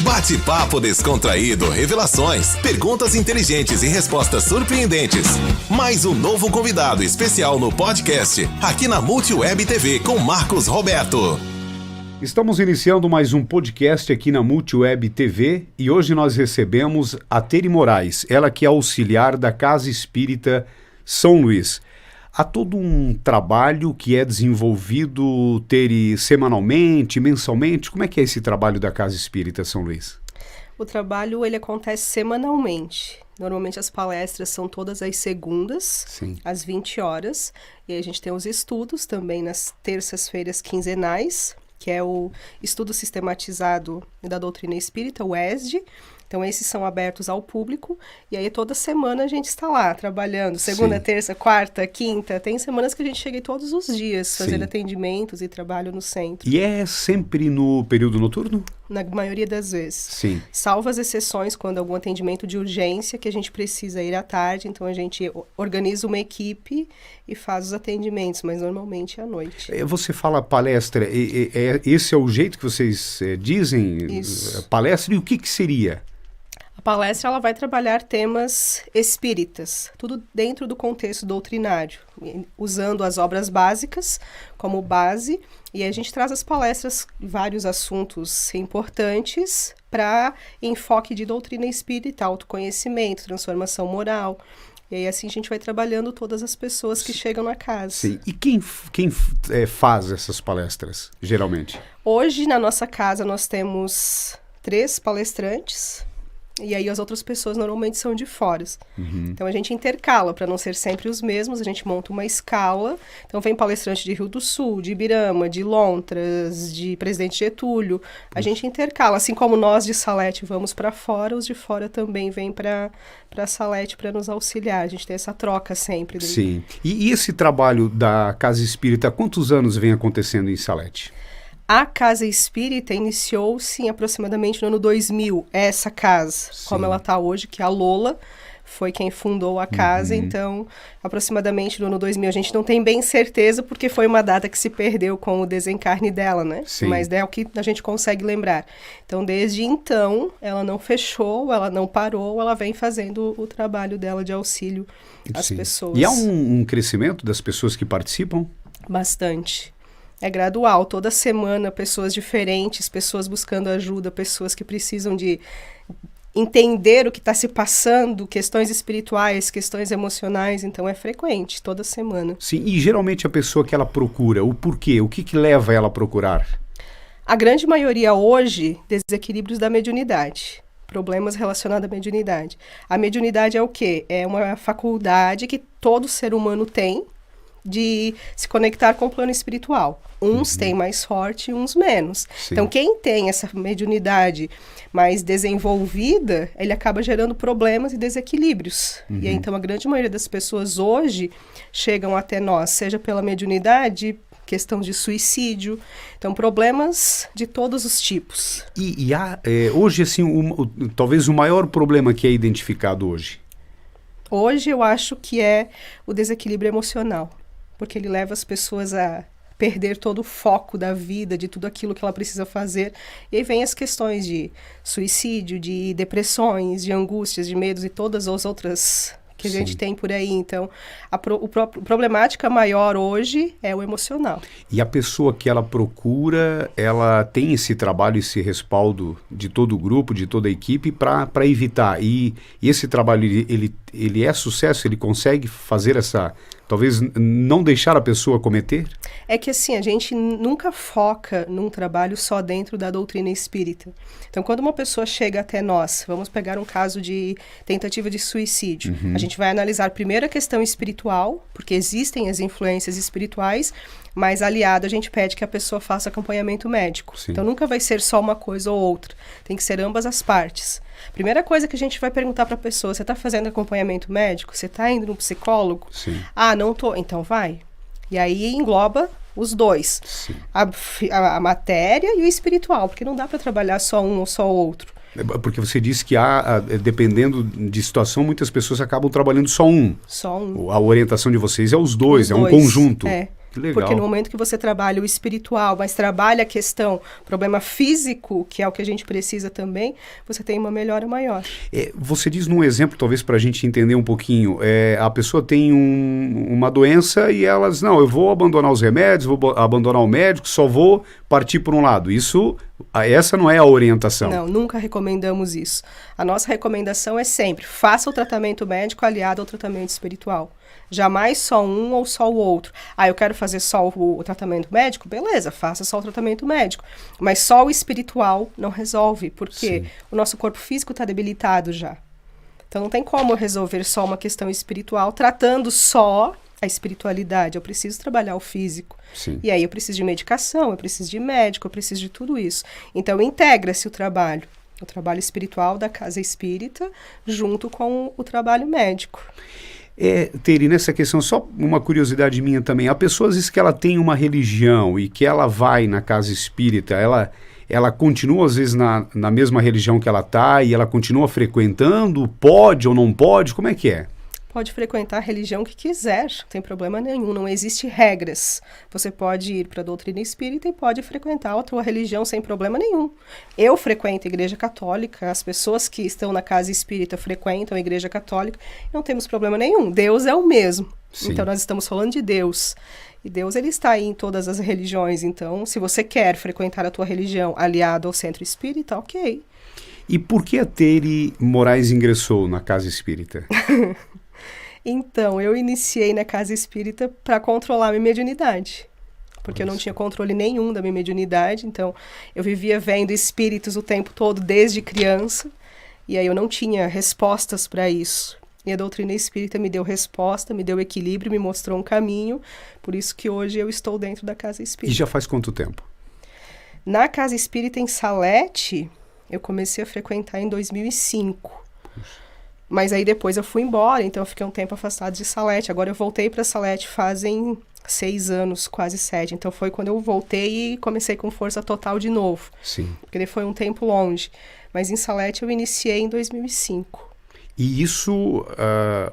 Bate-papo descontraído, revelações, perguntas inteligentes e respostas surpreendentes. Mais um novo convidado especial no podcast, aqui na Multiweb TV com Marcos Roberto. Estamos iniciando mais um podcast aqui na Multiweb TV e hoje nós recebemos a Teri Moraes, ela que é auxiliar da Casa Espírita São Luís. Há todo um trabalho que é desenvolvido, Teri, semanalmente, mensalmente. Como é que é esse trabalho da Casa Espírita São Luís? O trabalho ele acontece semanalmente. Normalmente as palestras são todas às segundas, Sim. às 20 horas. E aí a gente tem os estudos também nas terças-feiras quinzenais, que é o estudo sistematizado da doutrina espírita, o ESD. Então, esses são abertos ao público, e aí toda semana a gente está lá, trabalhando, segunda, Sim. terça, quarta, quinta, tem semanas que a gente chega aí todos os dias, fazendo Sim. atendimentos e trabalho no centro. E é sempre no período noturno? Na maioria das vezes. Sim. Salvo as exceções, quando algum atendimento de urgência, que a gente precisa ir à tarde, então a gente organiza uma equipe e faz os atendimentos, mas normalmente é à noite. Você fala palestra, esse é o jeito que vocês dizem? Isso. Palestra, e o que seria? A palestra ela vai trabalhar temas espíritas, tudo dentro do contexto doutrinário, usando as obras básicas como base, e a gente traz as palestras, vários assuntos importantes para enfoque de doutrina espírita, autoconhecimento, transformação moral. E aí assim a gente vai trabalhando todas as pessoas que chegam na casa. Sim. E quem faz essas palestras, geralmente? Hoje na nossa casa nós temos 3 palestrantes. E aí as outras pessoas normalmente são de fora. Uhum. Então a gente intercala, para não ser sempre os mesmos, a gente monta uma escala. Então vem palestrante de Rio do Sul, de Ibirama, de Lontras, de Presidente Getúlio. A gente intercala, assim como nós de Salete vamos para fora, os de fora também vêm para Salete para nos auxiliar. A gente tem essa troca sempre. Sim. E esse trabalho da Casa Espírita, há quantos anos vem acontecendo em Salete? A Casa Espírita iniciou-se aproximadamente no ano 2000, essa casa, Sim. como ela está hoje, que é a Lola, foi quem fundou a casa, então, aproximadamente no ano 2000. A gente não tem bem certeza, porque foi uma data que se perdeu com o desencarne dela, né? Sim. Mas é o que a gente consegue lembrar. Então, desde então, ela não fechou, ela não parou, ela vem fazendo o trabalho dela de auxílio às Sim. pessoas. E há um crescimento das pessoas que participam? Bastante. É gradual, toda semana pessoas diferentes, pessoas buscando ajuda, pessoas que precisam de entender o que está se passando, questões espirituais, questões emocionais, então é frequente, toda semana. Sim, e geralmente a pessoa que ela procura, o porquê, o que leva ela a procurar? A grande maioria hoje, desequilíbrios da mediunidade. Problemas relacionados à mediunidade. A mediunidade é o quê? É uma faculdade que todo ser humano tem, de se conectar com o plano espiritual. Uns têm mais forte e uns menos. Sim. Então, quem tem essa mediunidade mais desenvolvida, ele acaba gerando problemas e desequilíbrios. E aí, então, a grande maioria das pessoas hoje chegam até nós, seja pela mediunidade, questão de suicídio, então problemas de todos os tipos. E há, hoje, assim, talvez o maior problema que é identificado hoje? Hoje eu acho que é o desequilíbrio emocional, porque ele leva as pessoas a perder todo o foco da vida, de tudo aquilo que ela precisa fazer. E aí vem as questões de suicídio, de depressões, de angústias, de medos e todas as outras que a Sim. gente tem por aí. Então, a problemática maior hoje é o emocional. E a pessoa que ela procura, ela tem esse trabalho, esse respaldo de todo o grupo, de toda a equipe para evitar. E esse trabalho, ele é sucesso? Ele consegue fazer essa... Talvez não deixar a pessoa cometer? É que assim, a gente nunca foca num trabalho só dentro da doutrina espírita. Então, quando uma pessoa chega até nós, vamos pegar um caso de tentativa de suicídio, a gente vai analisar primeiro a questão espiritual, porque existem as influências espirituais, mas aliado a gente pede que a pessoa faça acompanhamento médico. Sim. Então, nunca vai ser só uma coisa ou outra, tem que ser ambas as partes. Primeira coisa que a gente vai perguntar para a pessoa, você está fazendo acompanhamento médico? Você está indo no psicólogo? Sim. Ah, não tô. Então vai. E aí engloba os dois. Sim. A matéria e o espiritual, porque não dá para trabalhar só um ou só outro. Porque você disse que dependendo de situação, muitas pessoas acabam trabalhando só um. Só um. A orientação de vocês é os dois, Os é um dois, conjunto. é. Que legal. Porque no momento que você trabalha o espiritual, mas trabalha a questão, problema físico, que é o que a gente precisa também, você tem uma melhora maior. Você diz num exemplo, talvez para a gente entender um pouquinho, a pessoa tem uma doença e elas, não, eu vou abandonar os remédios, vou abandonar o médico, só vou partir por um lado. Essa não é a orientação. Não, nunca recomendamos isso. A nossa recomendação é sempre, faça o tratamento médico aliado ao tratamento espiritual. Jamais só um ou só o outro. Eu quero fazer só o tratamento médico? Beleza, faça só o tratamento médico. Mas só o espiritual não resolve, porque o nosso corpo físico está debilitado já. Então não tem como eu resolver só uma questão espiritual tratando só a espiritualidade. Eu preciso trabalhar o físico. Sim. E aí eu preciso de medicação, eu preciso de médico, eu preciso de tudo isso. Então integra-se o trabalho espiritual da casa espírita junto com o trabalho médico. Teri, nessa questão, só uma curiosidade minha também. Há pessoas às vezes, que ela tem uma religião e que ela vai na casa espírita, ela continua às vezes na mesma religião que ela está e ela continua frequentando, pode ou não pode, como é que é? Pode frequentar a religião que quiser, não tem problema nenhum, não existe regras. Você pode ir para a doutrina espírita e pode frequentar outra religião sem problema nenhum. Eu frequento a igreja católica, as pessoas que estão na casa espírita frequentam a igreja católica, não temos problema nenhum, Deus é o mesmo. Sim. Então nós estamos falando de Deus. E Deus ele está aí em todas as religiões, então se você quer frequentar a tua religião aliado ao centro espírita, ok. E por que a Teri Moraes ingressou na casa espírita? Então, eu iniciei na casa espírita para controlar a minha mediunidade, porque eu não tinha controle nenhum da minha mediunidade, então eu vivia vendo espíritos o tempo todo desde criança, e aí eu não tinha respostas para isso. E a doutrina espírita me deu resposta, me deu equilíbrio, me mostrou um caminho, por isso que hoje eu estou dentro da casa espírita. E já faz quanto tempo? Na casa espírita em Salete, eu comecei a frequentar em 2005. Mas aí depois eu fui embora, então eu fiquei um tempo afastado de Salete. Agora eu voltei para Salete fazem 6 anos, quase 7. Então foi quando eu voltei e comecei com força total de novo. Sim. Porque daí foi um tempo longe. Mas em Salete eu iniciei em 2005. E isso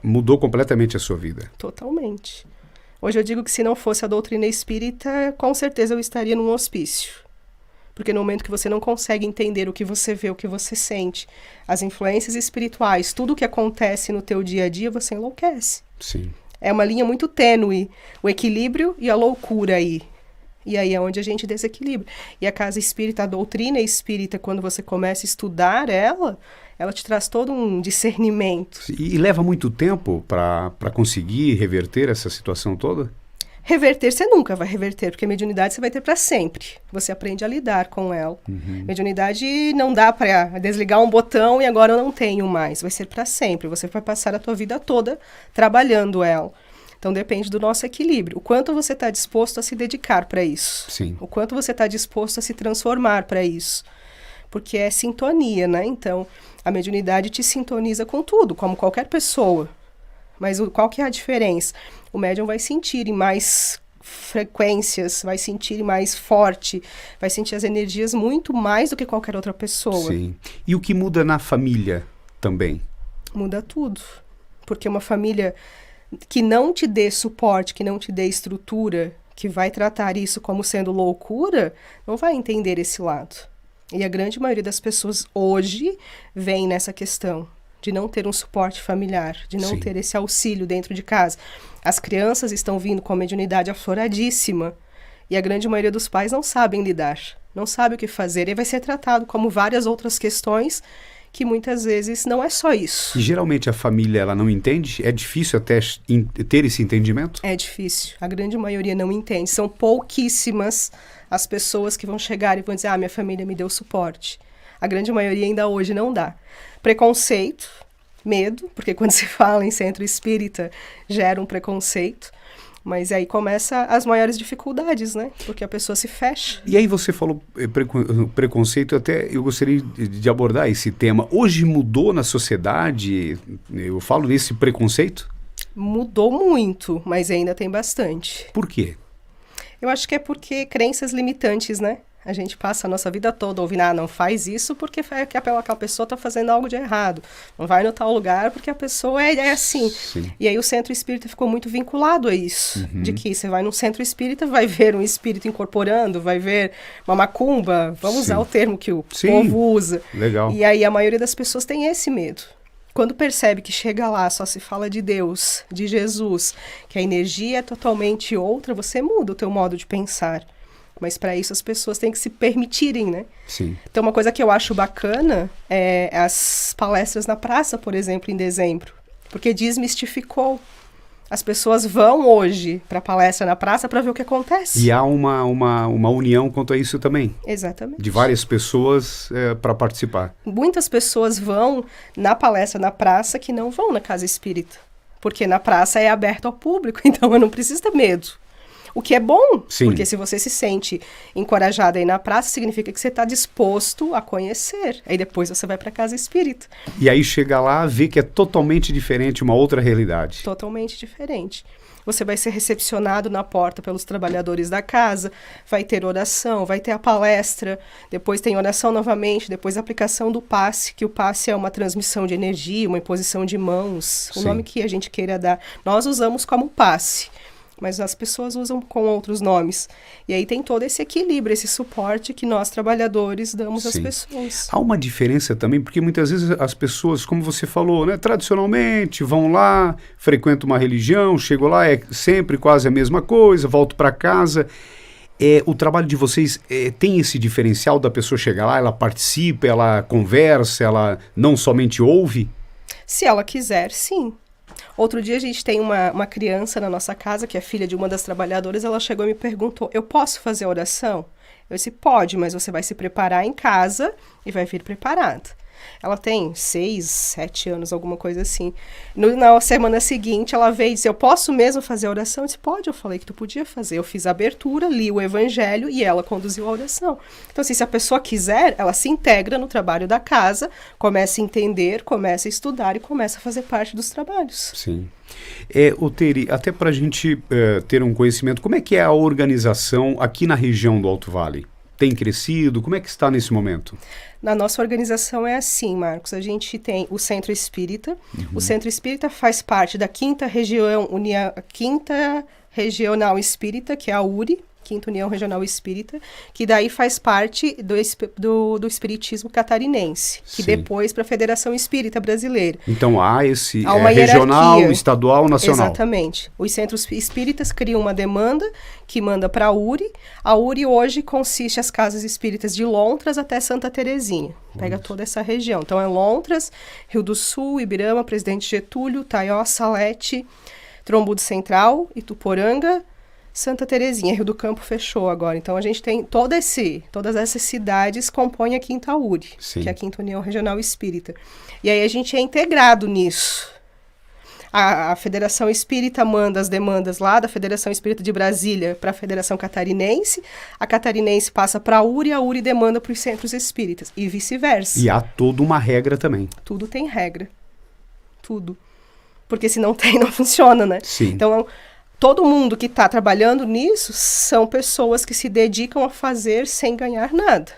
mudou completamente a sua vida? Totalmente. Hoje eu digo que se não fosse a doutrina espírita, com certeza eu estaria num hospício. Porque no momento que você não consegue entender o que você vê, o que você sente, as influências espirituais, tudo o que acontece no teu dia a dia, você enlouquece. Sim. É uma linha muito tênue, o equilíbrio e a loucura aí. E aí é onde a gente desequilibra. E a casa espírita, a doutrina espírita, quando você começa a estudar ela te traz todo um discernimento. E leva muito tempo para conseguir reverter essa situação toda? Reverter, você nunca vai reverter, porque a mediunidade você vai ter para sempre. Você aprende a lidar com ela. Mediunidade não dá para desligar um botão e agora eu não tenho mais. Vai ser para sempre. Você vai passar a tua vida toda trabalhando ela. Então depende do nosso equilíbrio. O quanto você está disposto a se dedicar para isso. Sim. O quanto você está disposto a se transformar para isso. Porque é sintonia, né? Então a mediunidade te sintoniza com tudo, como qualquer pessoa. Mas qual que é a diferença? O médium vai sentir em mais frequências, vai sentir mais forte, vai sentir as energias muito mais do que qualquer outra pessoa. Sim. E o que muda na família também? Muda tudo. Porque uma família que não te dê suporte, que não te dê estrutura, que vai tratar isso como sendo loucura, não vai entender esse lado. E a grande maioria das pessoas hoje vem nessa questão de não ter um suporte familiar, de não ter esse auxílio dentro de casa. As crianças estão vindo com a mediunidade afloradíssima e a grande maioria dos pais não sabem lidar, não sabe o que fazer e vai ser tratado como várias outras questões que muitas vezes não é só isso. E geralmente a família ela não entende? É difícil até ter esse entendimento? É difícil, a grande maioria não entende, são pouquíssimas as pessoas que vão chegar e vão dizer, minha família me deu suporte. A grande maioria ainda hoje não dá. Preconceito, medo, porque quando se fala em centro espírita, gera um preconceito, mas aí começa as maiores dificuldades, né? Porque a pessoa se fecha. E aí você falou preconceito, até eu gostaria de abordar esse tema. Hoje mudou na sociedade, eu falo desse preconceito? Mudou muito, mas ainda tem bastante. Por quê? Eu acho que é porque crenças limitantes, né? A gente passa a nossa vida toda ouvindo, não faz isso porque aquela pessoa está fazendo algo de errado. Não vai no tal lugar porque a pessoa é assim. Sim. E aí o centro espírita ficou muito vinculado a isso. De que você vai num centro espírita, vai ver um espírito incorporando, vai ver uma macumba, vamos usar o termo que o povo usa. Legal. E aí a maioria das pessoas tem esse medo. Quando percebe que chega lá, só se fala de Deus, de Jesus, que a energia é totalmente outra, você muda o teu modo de pensar. Mas para isso as pessoas têm que se permitirem, né? Sim. Então uma coisa que eu acho bacana é as palestras na praça, por exemplo, em dezembro. Porque desmistificou. As pessoas vão hoje para a palestra na praça para ver o que acontece. E há uma união quanto a isso também. Exatamente. De várias pessoas para participar. Muitas pessoas vão na palestra na praça que não vão na casa espírita. Porque na praça é aberto ao público, então eu não preciso ter medo. O que é bom, Sim. Porque se você se sente encorajado aí na praça, significa que você está disposto a conhecer. Aí depois você vai para a casa espírita. E aí chega lá, vê que é totalmente diferente, uma outra realidade. Totalmente diferente. Você vai ser recepcionado na porta pelos trabalhadores da casa, vai ter oração, vai ter a palestra, depois tem oração novamente, depois a aplicação do passe, que o passe é uma transmissão de energia, uma imposição de mãos, o nome que a gente queira dar. Nós usamos como passe, mas as pessoas usam com outros nomes. E aí tem todo esse equilíbrio, esse suporte que nós, trabalhadores, damos às pessoas. Há uma diferença também, porque muitas vezes as pessoas, como você falou, né, tradicionalmente vão lá, frequentam uma religião, chegam lá, é sempre quase a mesma coisa, voltam para casa. O trabalho de vocês tem esse diferencial da pessoa chegar lá, ela participa, ela conversa, ela não somente ouve? Se ela quiser, sim. Outro dia a gente tem uma criança na nossa casa, que é filha de uma das trabalhadoras, ela chegou e me perguntou, eu posso fazer oração? Eu disse, pode, mas você vai se preparar em casa e vai vir preparada. Ela tem 6, 7 anos, alguma coisa assim. Na semana seguinte, ela veio e disse, eu posso mesmo fazer a oração? Eu disse, pode, eu falei que tu podia fazer. Eu fiz a abertura, li o evangelho e ela conduziu a oração. Então, assim, se a pessoa quiser, ela se integra no trabalho da casa, começa a entender, começa a estudar e começa a fazer parte dos trabalhos. Sim. Teri, até para a gente ter um conhecimento, como é que é a organização aqui na região do Alto Vale? Tem crescido? Como é que está nesse momento? Na nossa organização é assim, Marcos, a gente tem o Centro Espírita. O Centro Espírita faz parte da quinta Regional Espírita, que é a URI, Quinta União Regional Espírita, que daí faz parte do Espiritismo Catarinense, que depois para a Federação Espírita Brasileira. Então há uma regional, hierarquia. Estadual, nacional. Exatamente. Os centros espíritas criam uma demanda que manda para a URI. A URI hoje consiste as casas espíritas de Lontras até Santa Terezinha. Pega toda essa região. Então é Lontras, Rio do Sul, Ibirama, Presidente Getúlio, Taió, Salete, Trombudo Central, Ituporanga, Santa Terezinha, Rio do Campo fechou agora. Então a gente tem todas essas cidades compõem a Quinta URI, que é a Quinta União Regional Espírita. E aí a gente é integrado nisso. A Federação Espírita manda as demandas lá da Federação Espírita de Brasília para a Federação Catarinense, a Catarinense passa para a URI demanda para os centros espíritas, e vice-versa. E há toda uma regra também. Tudo tem regra. Tudo. Porque se não tem, não funciona, né? Sim. Então, todo mundo que está trabalhando nisso são pessoas que se dedicam a fazer sem ganhar nada.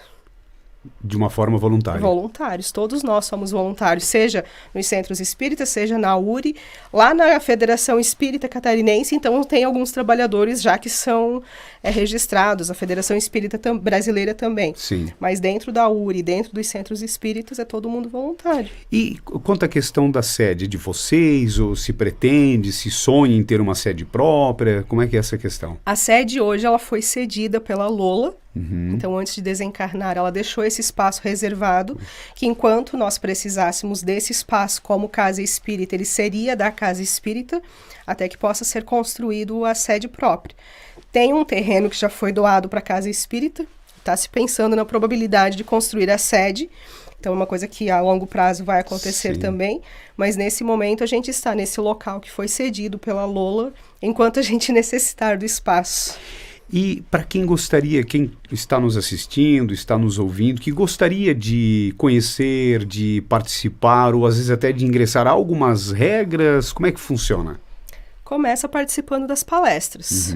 De uma forma voluntária. Voluntários, todos nós somos voluntários, seja nos centros espíritas, seja na URI, lá na Federação Espírita Catarinense, então tem alguns trabalhadores já que são registrados, a Federação Espírita Brasileira também. Sim. Mas dentro da URI, dentro dos centros espíritas, é todo mundo voluntário. E quanto à questão da sede de vocês, ou se pretende, se sonha em ter uma sede própria, como é que é essa questão? A sede hoje, ela foi cedida pela Lola. Então, antes de desencarnar, ela deixou esse espaço reservado, que enquanto nós precisássemos desse espaço como casa espírita, ele seria da casa espírita, até que possa ser construído a sede própria. Tem um terreno que já foi doado para a casa espírita, está se pensando na probabilidade de construir a sede, então é uma coisa que a longo prazo vai acontecer também, mas nesse momento a gente está nesse local que foi cedido pela Lola, enquanto a gente necessitar do espaço. E para quem gostaria, quem está nos assistindo, está nos ouvindo, que gostaria de conhecer, de participar, ou às vezes até de ingressar, há algumas regras, como é que funciona? Começa participando das palestras.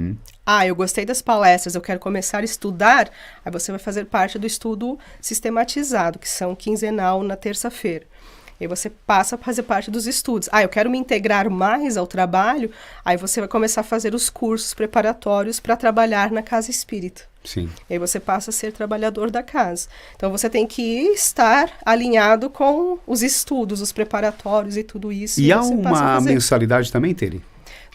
eu gostei das palestras, eu quero começar a estudar, aí você vai fazer parte do estudo sistematizado, que são quinzenal na terça-feira. Aí você passa a fazer parte dos estudos. Eu quero me integrar mais ao trabalho, aí você vai começar a fazer os cursos preparatórios para trabalhar na casa espírita. Sim. Aí você passa a ser trabalhador da casa. Então você tem que estar alinhado com os estudos, os preparatórios e tudo isso. E há você passa a uma fazer. mensalidade também, Teri?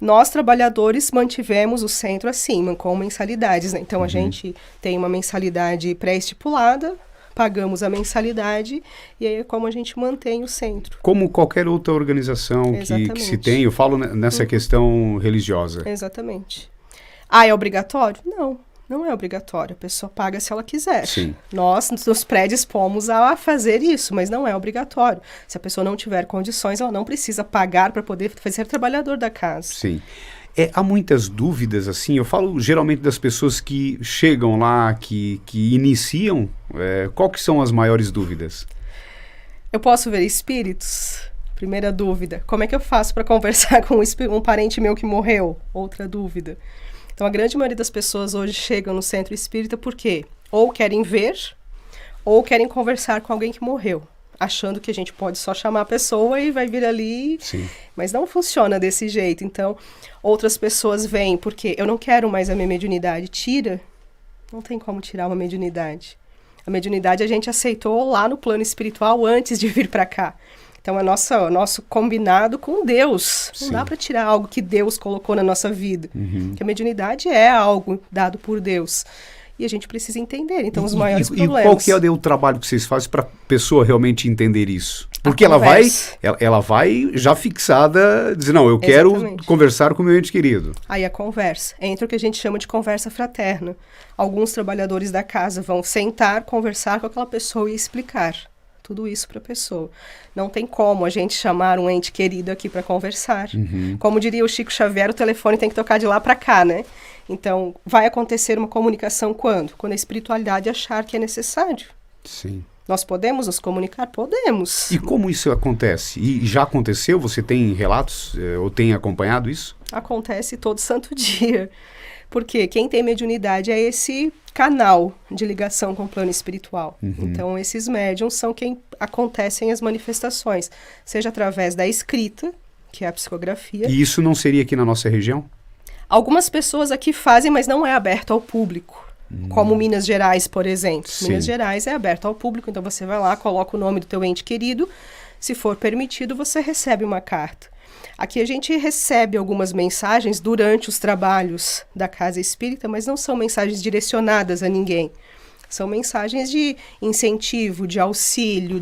Nós, trabalhadores, mantivemos o centro assim, com mensalidades, né? Então a gente tem uma mensalidade pré-estipulada, pagamos a mensalidade e aí é como a gente mantém o centro. Como qualquer outra organização que se tem, eu falo nessa questão religiosa. Exatamente. É obrigatório? Não é obrigatório. A pessoa paga se ela quiser. Sim. Nós, nos prédios, pomos a fazer isso, mas não é obrigatório. Se a pessoa não tiver condições, ela não precisa pagar para poder ser trabalhador da casa. Sim. Há muitas dúvidas, assim, eu falo geralmente das pessoas que chegam lá, que iniciam, qual que são as maiores dúvidas? Eu posso ver espíritos? Primeira dúvida. Como é que eu faço para conversar com um parente meu que morreu? Outra dúvida. Então, a grande maioria das pessoas hoje chegam no centro espírita porque ou querem ver, ou querem conversar com alguém que morreu, achando que a gente pode só chamar a pessoa e vai vir ali. Sim. Mas não funciona desse jeito. Então, outras pessoas vêm porque eu não quero mais a minha mediunidade. Tira. Não tem como tirar uma mediunidade. A mediunidade a gente aceitou lá no plano espiritual antes de vir para cá. Então, é o nosso combinado com Deus. Não dá para tirar algo que Deus colocou na nossa vida. Porque a mediunidade é algo dado por Deus. E a gente precisa entender. Então, os maiores problemas... E qual que é o trabalho que vocês fazem para a pessoa realmente entender isso? Porque ela vai já fixada, dizer, não, eu quero conversar com o meu ente querido. Aí a conversa. Entra o que a gente chama de conversa fraterna. Alguns trabalhadores da casa vão sentar, conversar com aquela pessoa e explicar tudo isso para a pessoa. Não tem como a gente chamar um ente querido aqui para conversar. Como diria o Chico Xavier, o telefone tem que tocar de lá para cá, né? Então, vai acontecer uma comunicação quando? Quando a espiritualidade achar que é necessário. Sim. Nós podemos nos comunicar? Podemos. E como isso acontece? E já aconteceu? Você tem relatos ou tem acompanhado isso? Acontece todo santo dia. Porque quem tem mediunidade é esse canal de ligação com o plano espiritual. Então, esses médiums são quem acontecem as manifestações, seja através da escrita, que é a psicografia. E isso não seria aqui na nossa região? Algumas pessoas aqui fazem, mas não é aberto ao público. Como Minas Gerais, por exemplo. Sim. Minas Gerais é aberto ao público, então você vai lá, coloca o nome do teu ente querido. Se for permitido, você recebe uma carta. Aqui a gente recebe algumas mensagens durante os trabalhos da Casa Espírita, mas não são mensagens direcionadas a ninguém. São mensagens de incentivo, de auxílio,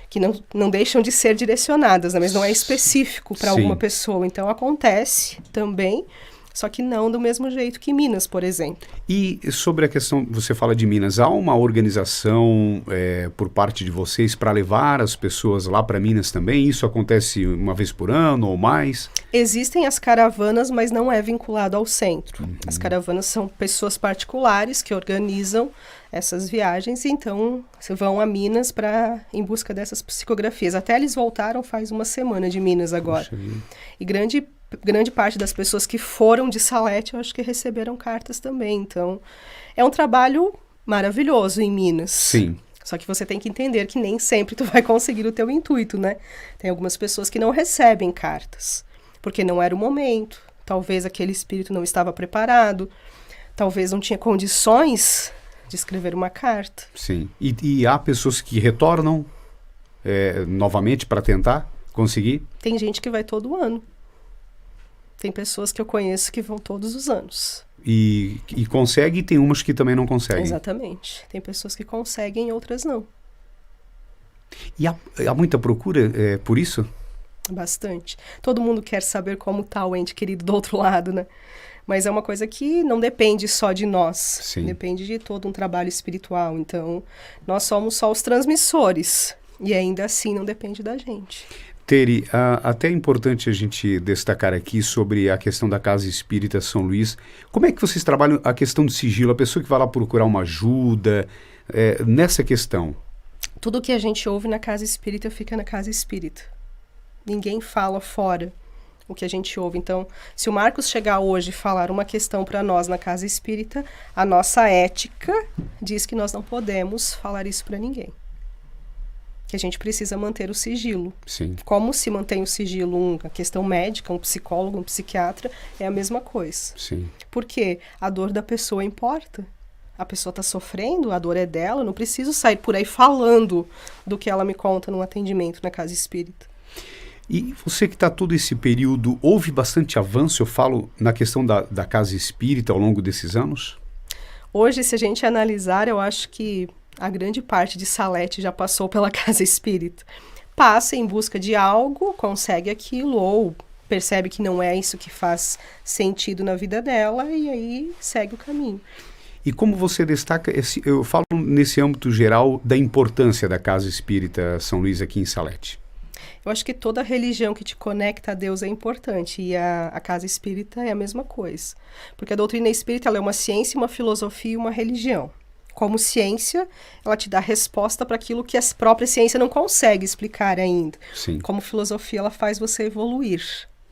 que não deixam de ser direcionadas, né? Mas não é específico para alguma pessoa. Então acontece também, só que não do mesmo jeito que Minas, por exemplo. E sobre a questão, você fala de Minas, há uma organização por parte de vocês para levar as pessoas lá para Minas também? Isso acontece uma vez por ano ou mais? Existem as caravanas, mas não é vinculado ao centro. As caravanas são pessoas particulares que organizam essas viagens, e então vão a Minas em busca dessas psicografias. Até eles voltaram faz uma semana de Minas agora. E grande parte das pessoas que foram de Salete, eu acho que receberam cartas também. Então, é um trabalho maravilhoso em Minas. Sim. Só que você tem que entender que nem sempre tu vai conseguir o teu intuito, né? Tem algumas pessoas que não recebem cartas, porque não era o momento. Talvez aquele espírito não estava preparado. Talvez não tinha condições de escrever uma carta. Sim. E há pessoas que retornam novamente para tentar conseguir? Tem gente que vai todo ano. Tem pessoas que eu conheço que vão todos os anos. E consegue, e tem umas que também não conseguem. Exatamente. Tem pessoas que conseguem e outras não. E há muita procura por isso? Bastante. Todo mundo quer saber como está o ente querido do outro lado, né? Mas é uma coisa que não depende só de nós. Sim. Depende de todo um trabalho espiritual. Então, nós somos só os transmissores. E ainda assim não depende da gente. Teri, até é importante a gente destacar aqui sobre a questão da Casa Espírita São Luís. Como é que vocês trabalham a questão do sigilo? A pessoa que vai lá procurar uma ajuda, nessa questão? Tudo que a gente ouve na Casa Espírita fica na Casa Espírita. Ninguém fala fora. o que a gente ouve. Então, se o Marcos chegar hoje e falar uma questão para nós na casa espírita, a nossa ética diz que nós não podemos falar isso para ninguém. Que a gente precisa manter o sigilo. Sim. Como se mantém o sigilo uma questão médica, um psicólogo, um psiquiatra, é a mesma coisa. Sim. Porque a dor da pessoa importa. A pessoa está sofrendo, a dor é dela, eu não preciso sair por aí falando do que ela me conta num atendimento na casa espírita. E você que está todo esse período, houve bastante avanço, eu falo, na questão da casa espírita ao longo desses anos? Hoje, se a gente analisar, eu acho que a grande parte de Salete já passou pela casa espírita. Passa em busca de algo, consegue aquilo, ou percebe que não é isso que faz sentido na vida dela, e aí segue o caminho. E como você destaca, eu falo nesse âmbito geral da importância da casa espírita São Luís aqui em Salete. Eu acho que toda religião que te conecta a Deus é importante, e a casa espírita é a mesma coisa. Porque a doutrina espírita ela é uma ciência, uma filosofia e uma religião. Como ciência, ela te dá resposta para aquilo que a própria ciência não consegue explicar ainda. Sim. Como filosofia, ela faz você evoluir,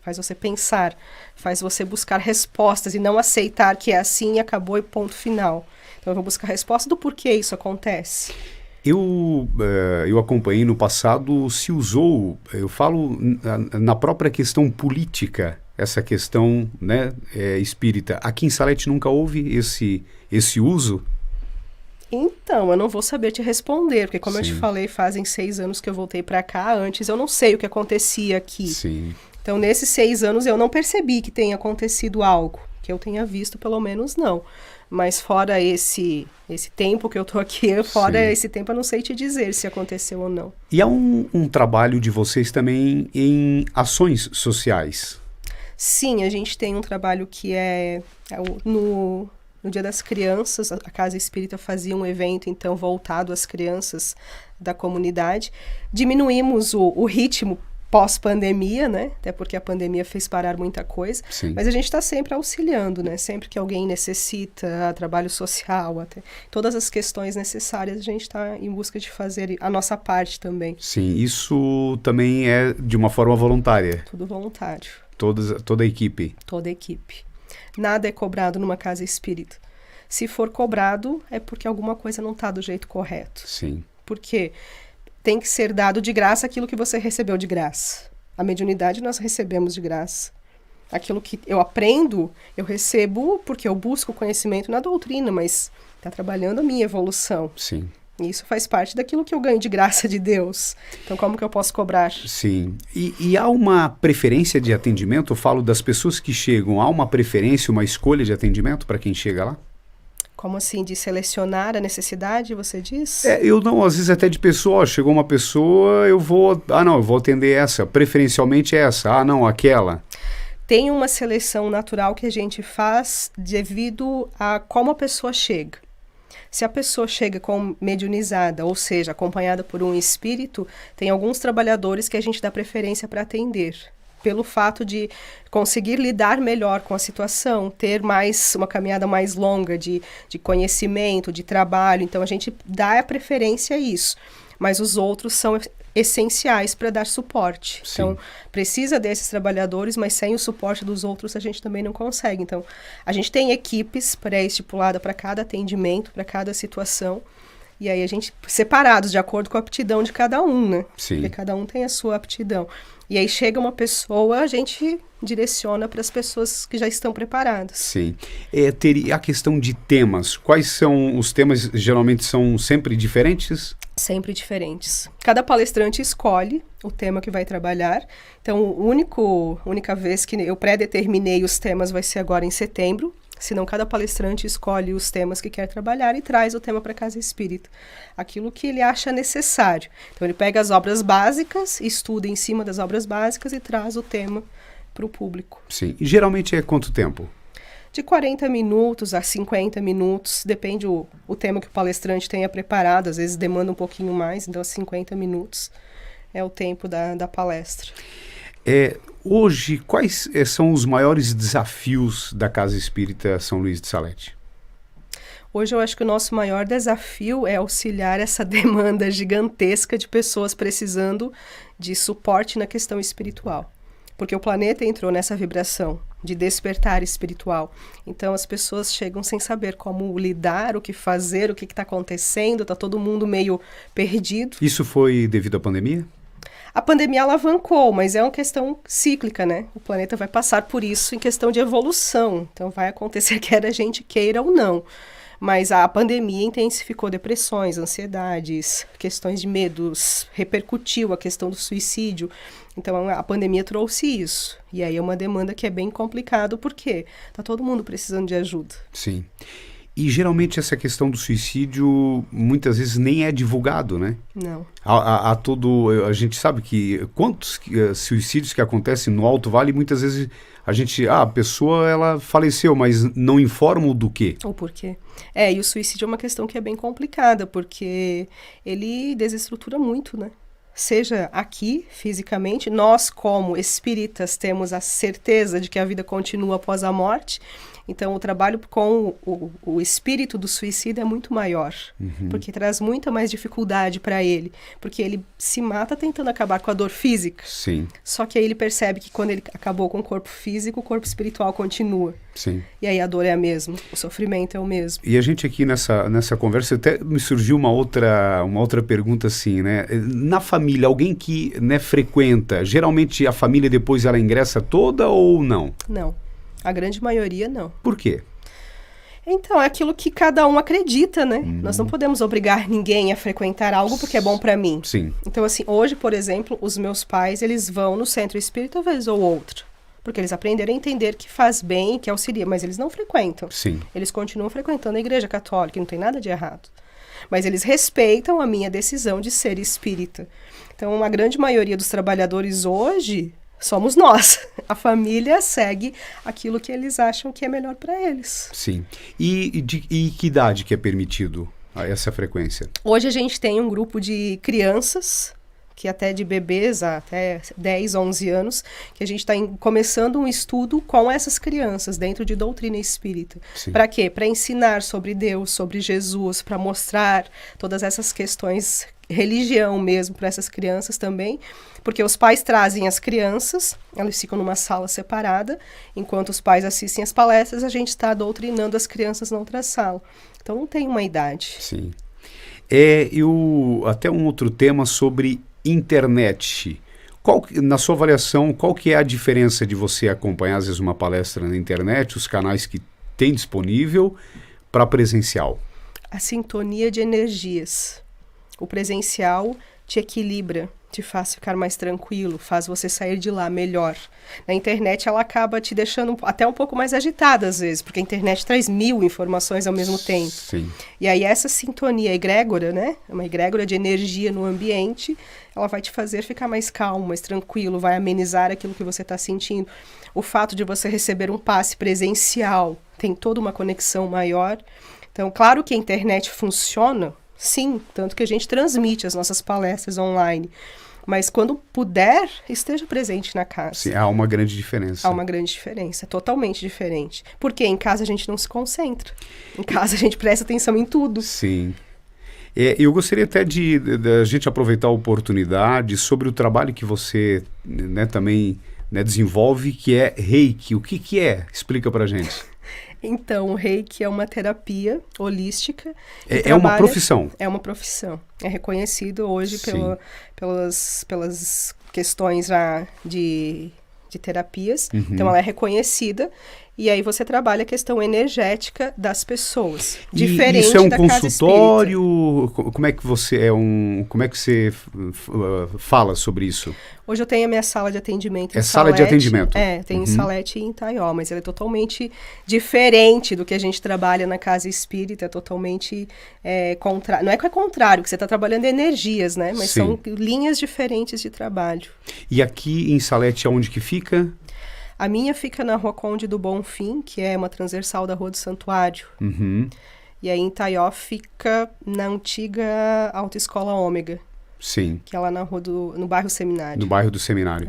faz você pensar, faz você buscar respostas e não aceitar que é assim e acabou e ponto final. Então eu vou buscar a resposta do porquê isso acontece. Eu acompanhei no passado, se usou, eu falo na própria questão política, essa questão, né, espírita. Aqui em Salete nunca houve esse uso? Então, eu não vou saber te responder, porque como Sim. eu te falei, fazem 6 anos que eu voltei para cá, antes eu não sei o que acontecia aqui. Sim. Então, nesses 6 anos eu não percebi que tenha acontecido algo, que eu tenha visto, pelo menos não. Mas fora esse tempo que eu tô aqui, fora Sim. esse tempo eu não sei te dizer se aconteceu ou não. E há um trabalho de vocês também em ações sociais. Sim, a gente tem um trabalho que no Dia das Crianças, a Casa Espírita fazia um evento, então, voltado às crianças da comunidade. Diminuímos o ritmo pós-pandemia, né? Até porque a pandemia fez parar muita coisa. Sim. Mas a gente está sempre auxiliando, né? Sempre que alguém necessita, trabalho social, até todas as questões necessárias, a gente está em busca de fazer a nossa parte também. Sim, isso também é de uma forma voluntária. Tudo voluntário. Toda a equipe. Toda a equipe. Nada é cobrado numa casa espírita. Se for cobrado, é porque alguma coisa não está do jeito correto. Sim. Porque tem que ser dado de graça aquilo que você recebeu de graça. A mediunidade nós recebemos de graça. Aquilo que eu aprendo, eu recebo porque eu busco conhecimento na doutrina, mas está trabalhando a minha evolução. Sim. E isso faz parte daquilo que eu ganho de graça de Deus. Então, como que eu posso cobrar? Sim. E há uma preferência de atendimento? Eu falo das pessoas que chegam. Há uma preferência, uma escolha de atendimento para quem chega lá? Como assim? De selecionar a necessidade, você diz? Eu não, às vezes até de pessoa. Chegou uma pessoa, eu vou atender essa. Preferencialmente essa. Ah, não, aquela. Tem uma seleção natural que a gente faz devido a como a pessoa chega. Se a pessoa chega mediunizada, ou seja, acompanhada por um espírito, tem alguns trabalhadores que a gente dá preferência para atender, pelo fato de conseguir lidar melhor com a situação, ter uma caminhada mais longa de conhecimento, de trabalho. Então, a gente dá a preferência a isso. Mas os outros são essenciais para dar suporte. Sim. Então, precisa desses trabalhadores, mas sem o suporte dos outros a gente também não consegue. Então, a gente tem equipes pré-estipuladas para cada atendimento, para cada situação, e aí a gente, separados de acordo com a aptidão de cada um, né? Sim. Porque cada um tem a sua aptidão. E aí chega uma pessoa, a gente direciona para as pessoas que já estão preparadas. Sim. A questão de temas. Quais são os temas? Geralmente são sempre diferentes? Sempre diferentes. Cada palestrante escolhe o tema que vai trabalhar. Então, única vez que eu pré-determinei os temas vai ser agora em setembro. Senão, cada palestrante escolhe os temas que quer trabalhar e traz o tema para a Casa Espírita. Aquilo que ele acha necessário. Então, ele pega as obras básicas, estuda em cima das obras básicas e traz o tema para o público. Sim. E geralmente é quanto tempo? De 40 minutos a 50 minutos, depende o tema que o palestrante tenha preparado, às vezes demanda um pouquinho mais, então 50 minutos é o tempo da palestra. Hoje, quais são os maiores desafios da Casa Espírita São Luís de Salete? Hoje eu acho que o nosso maior desafio é auxiliar essa demanda gigantesca de pessoas precisando de suporte na questão espiritual. porque o planeta entrou nessa vibração de despertar espiritual. Então as pessoas chegam sem saber como lidar, o que fazer, o que está acontecendo, está todo mundo meio perdido. Isso foi devido à pandemia? A pandemia alavancou, mas é uma questão cíclica, né? O planeta vai passar por isso em questão de evolução. Então vai acontecer quer a gente queira ou não. Mas a pandemia intensificou depressões, ansiedades, questões de medos, repercutiu a questão do suicídio. Então a pandemia trouxe isso. E aí é uma demanda que é bem complicado, porque tá todo mundo precisando de ajuda. Sim. E geralmente essa questão do suicídio muitas vezes nem é divulgado, né? Não. A gente sabe que quantos suicídios que acontecem no Alto Vale, muitas vezes a pessoa ela faleceu, mas não informam do quê? O porquê. E o suicídio é uma questão que é bem complicada, porque ele desestrutura muito, né? Seja aqui, fisicamente, nós como espíritas temos a certeza de que a vida continua após a morte. Então, o trabalho com o espírito do suicida é muito maior, porque traz muita mais dificuldade para ele, porque ele se mata tentando acabar com a dor física. Sim. Só que aí ele percebe que quando ele acabou com o corpo físico, o corpo espiritual continua. Sim. E aí a dor é a mesma, o sofrimento é o mesmo. E a gente aqui nessa conversa, até me surgiu uma outra pergunta assim, né? Na família, alguém que, né, frequenta, geralmente a família depois ela ingressa toda ou não? Não. A grande maioria, não. Por quê? Então, é aquilo que cada um acredita, né? Nós não podemos obrigar ninguém a frequentar algo porque é bom para mim. Sim. Então, assim, hoje, por exemplo, os meus pais, eles vão no centro espírita vez ou outra. Porque eles aprenderam a entender que faz bem, que auxilia, mas eles não frequentam. Sim. Eles continuam frequentando a igreja católica, não tem nada de errado. Mas eles respeitam a minha decisão de ser espírita. Então, a grande maioria dos trabalhadores hoje somos nós. A família segue aquilo que eles acham que é melhor para eles. Sim. E que idade que é permitido essa frequência? Hoje a gente tem um grupo de crianças, que até de bebês até 10, 11 anos, que a gente está começando um estudo com essas crianças dentro de doutrina espírita. Para quê? Para ensinar sobre Deus, sobre Jesus, para mostrar todas essas questões, religião mesmo, para essas crianças também, porque os pais trazem as crianças, elas ficam numa sala separada, enquanto os pais assistem as palestras, a gente está doutrinando as crianças na outra sala. Então não tem uma idade. Sim. Até um outro tema sobre internet. Na sua avaliação, qual que é a diferença de você acompanhar, às vezes, uma palestra na internet, os canais que tem disponível, para presencial? A sintonia de energias. O presencial te equilibra, te faz ficar mais tranquilo, faz você sair de lá melhor. Na internet ela acaba te deixando até um pouco mais agitada às vezes, porque a internet traz 1000 informações ao mesmo tempo. Sim. E aí essa sintonia egrégora, né? Uma egrégora de energia no ambiente, ela vai te fazer ficar mais calmo, mais tranquilo, vai amenizar aquilo que você está sentindo. O fato de você receber um passe presencial tem toda uma conexão maior. Então, claro que a internet funciona, sim, tanto que a gente transmite as nossas palestras online. Mas quando puder, esteja presente na casa. Sim, há uma grande diferença. Há uma grande diferença, totalmente diferente. Porque em casa a gente não se concentra. Em casa a gente presta atenção em tudo. Sim. Eu gostaria até de a gente aproveitar a oportunidade sobre o trabalho que você, né, também, né, desenvolve, que é Reiki. O que é? Explica pra gente. Então, o Reiki é uma terapia holística. É uma profissão. É uma profissão. É reconhecido hoje pelas questões de terapias. Então, ela é reconhecida. E aí você trabalha a questão energética das pessoas. Diferente isso é um da casa consultório? Como é que você fala sobre isso? Hoje eu tenho a minha sala de atendimento em Salete. Sala de atendimento? Tem em Salete e em Itaió, mas ela é totalmente diferente do que a gente trabalha na casa espírita, é totalmente contrário. Não é que é contrário, que você está trabalhando energias, né? Mas Sim. São linhas diferentes de trabalho. E aqui em Salete, aonde que fica? A minha fica na Rua Conde do Bonfim, que é uma transversal da Rua do Santuário. E aí em Itaió fica na antiga Autoescola Ômega. Sim. Que é lá no bairro Seminário. No bairro do Seminário.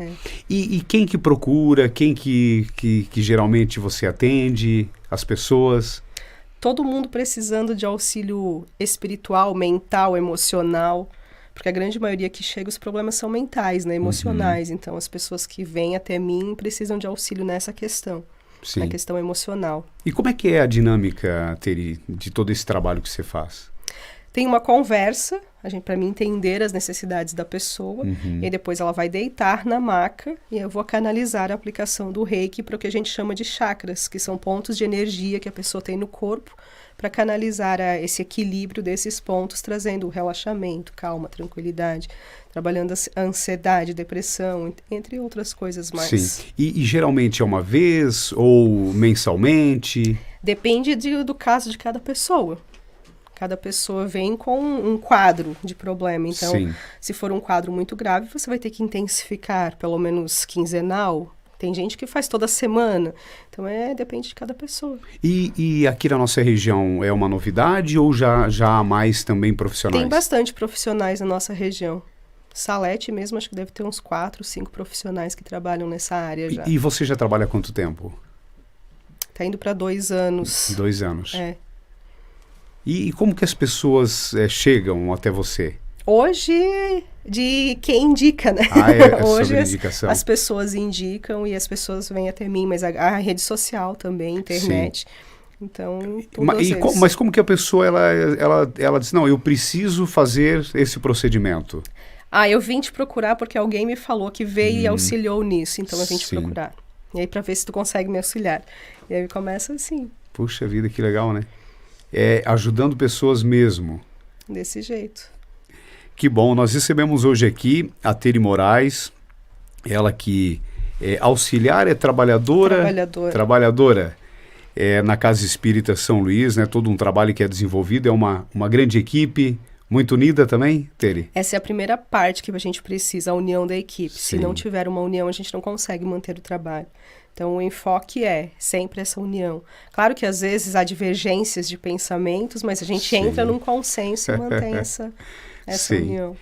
E quem que procura? Quem que geralmente você atende? As pessoas? Todo mundo precisando de auxílio espiritual, mental, emocional. porque a grande maioria que chega, os problemas são mentais, né, emocionais. Então, as pessoas que vêm até mim precisam de auxílio nessa questão, Sim. na questão emocional. E como é que é a dinâmica, Teri, de todo esse trabalho que você faz? Tem uma conversa, para mim entender as necessidades da pessoa, e aí depois ela vai deitar na maca e eu vou canalizar a aplicação do Reiki para o que a gente chama de chakras, que são pontos de energia que a pessoa tem no corpo, para canalizar esse equilíbrio desses pontos, trazendo relaxamento, calma, tranquilidade, trabalhando a ansiedade, depressão, entre outras coisas mais. Sim. E geralmente é uma vez ou mensalmente? Depende do caso de cada pessoa. Cada pessoa vem com um quadro de problema. Então, Sim. se for um quadro muito grave, você vai ter que intensificar, pelo menos quinzenal. Tem gente que faz toda semana. Então, depende de cada pessoa. E aqui na nossa região é uma novidade ou já há mais também profissionais? Tem bastante profissionais na nossa região. Salete mesmo, acho que deve ter uns 4, 5 profissionais que trabalham nessa área já. E você já trabalha há quanto tempo? Tá indo para 2 anos. 2 anos. É. E como que as pessoas chegam até você? Hoje, de quem indica, né? Hoje sobre indicação. As pessoas indicam e as pessoas vêm até mim, mas a rede social também, internet. Sim. Então, mas como que a pessoa, ela diz, não, eu preciso fazer esse procedimento? Eu vim te procurar porque alguém me falou que veio e auxiliou nisso, então eu vim te procurar. E aí, para ver se tu consegue me auxiliar. E aí começa assim. Puxa vida, que legal, né? Ajudando pessoas mesmo. Desse jeito. Que bom, nós recebemos hoje aqui a Teri Moraes, ela que é auxiliar, trabalhadora na Casa Espírita São Luís, né? Todo um trabalho que é desenvolvido, é uma grande equipe, muito unida também, Teri? Essa é a primeira parte que a gente precisa, a união da equipe. Sim. Se não tiver uma união, a gente não consegue manter o trabalho. Então, o enfoque é sempre essa união. Claro que, às vezes, há divergências de pensamentos, mas a gente entra num consenso e mantém essa união.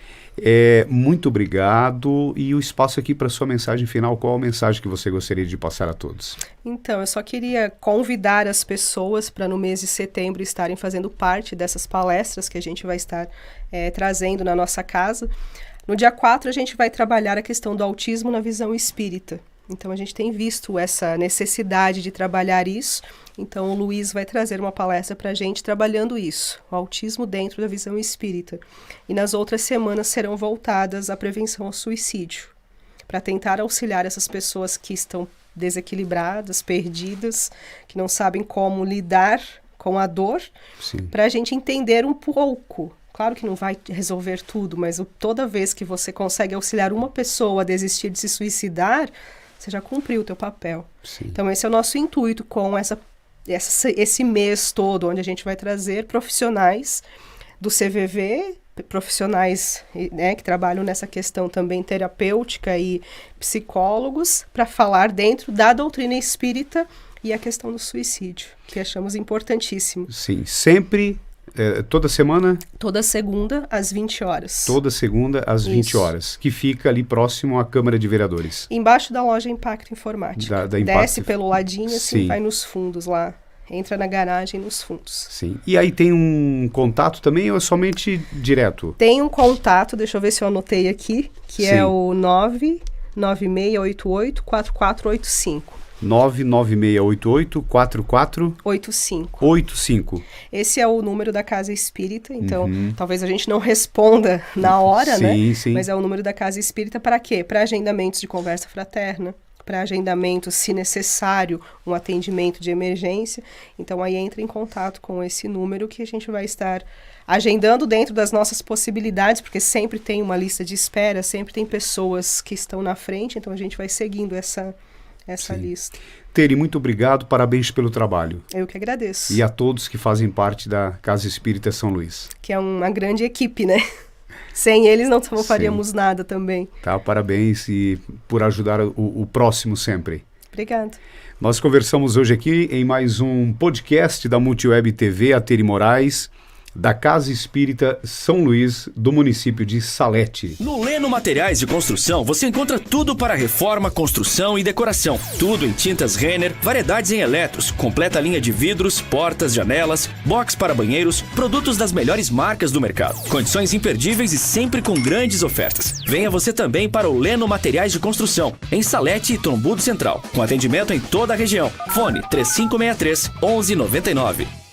Muito obrigado. E o espaço aqui para sua mensagem final, qual a mensagem que você gostaria de passar a todos? Então, eu só queria convidar as pessoas para, no mês de setembro, estarem fazendo parte dessas palestras que a gente vai estar trazendo na nossa casa. No dia 4, a gente vai trabalhar a questão do autismo na visão espírita. Então, a gente tem visto essa necessidade de trabalhar isso. Então, o Luiz vai trazer uma palestra para a gente trabalhando isso, o autismo dentro da visão espírita. E nas outras semanas serão voltadas à prevenção ao suicídio, para tentar auxiliar essas pessoas que estão desequilibradas, perdidas, que não sabem como lidar com a dor, para a gente entender um pouco. Claro que não vai resolver tudo, mas toda vez que você consegue auxiliar uma pessoa a desistir de se suicidar, você já cumpriu o teu papel. Sim. Então, esse é o nosso intuito com esse mês todo, onde a gente vai trazer profissionais do CVV, profissionais, né, que trabalham nessa questão também terapêutica e psicólogos, para falar dentro da doutrina espírita e a questão do suicídio, que achamos importantíssimo. Sim, sempre... toda semana? Toda segunda, às 20 horas. Toda segunda, às 20 horas. Que fica ali próximo à Câmara de Vereadores. Embaixo da loja Impacto Informática. Desce pelo ladinho, assim, Sim. Vai nos fundos lá. Entra na garagem nos fundos. Sim. E aí tem um contato também ou é somente direto? Tem um contato, deixa eu ver se eu anotei aqui, que Sim. É o 99688-4485. 99688-4485. Esse é o número da Casa Espírita, então talvez a gente não responda na hora, né? Sim. Mas é o número da Casa Espírita para quê? Para agendamentos de conversa fraterna, para agendamentos, se necessário, um atendimento de emergência. Então aí entra em contato com esse número que a gente vai estar agendando dentro das nossas possibilidades, porque sempre tem uma lista de espera, sempre tem pessoas que estão na frente, então a gente vai seguindo essa lista. Teri, muito obrigado, parabéns pelo trabalho. Eu que agradeço. E a todos que fazem parte da Casa Espírita São Luís. Que é uma grande equipe, né? Sem eles não faríamos nada também. Tá, parabéns e por ajudar o próximo sempre. Obrigada. Nós conversamos hoje aqui em mais um podcast da Multiweb TV, a Teri Moraes, da Casa Espírita São Luís, do município de Salete. No Leno Materiais de Construção, você encontra tudo para reforma, construção e decoração. Tudo em tintas Renner, variedades em eletros, completa linha de vidros, portas, janelas, box para banheiros, produtos das melhores marcas do mercado. Condições imperdíveis e sempre com grandes ofertas. Venha você também para o Leno Materiais de Construção, em Salete e Trombudo Central, com atendimento em toda a região. Fone 3563 1199.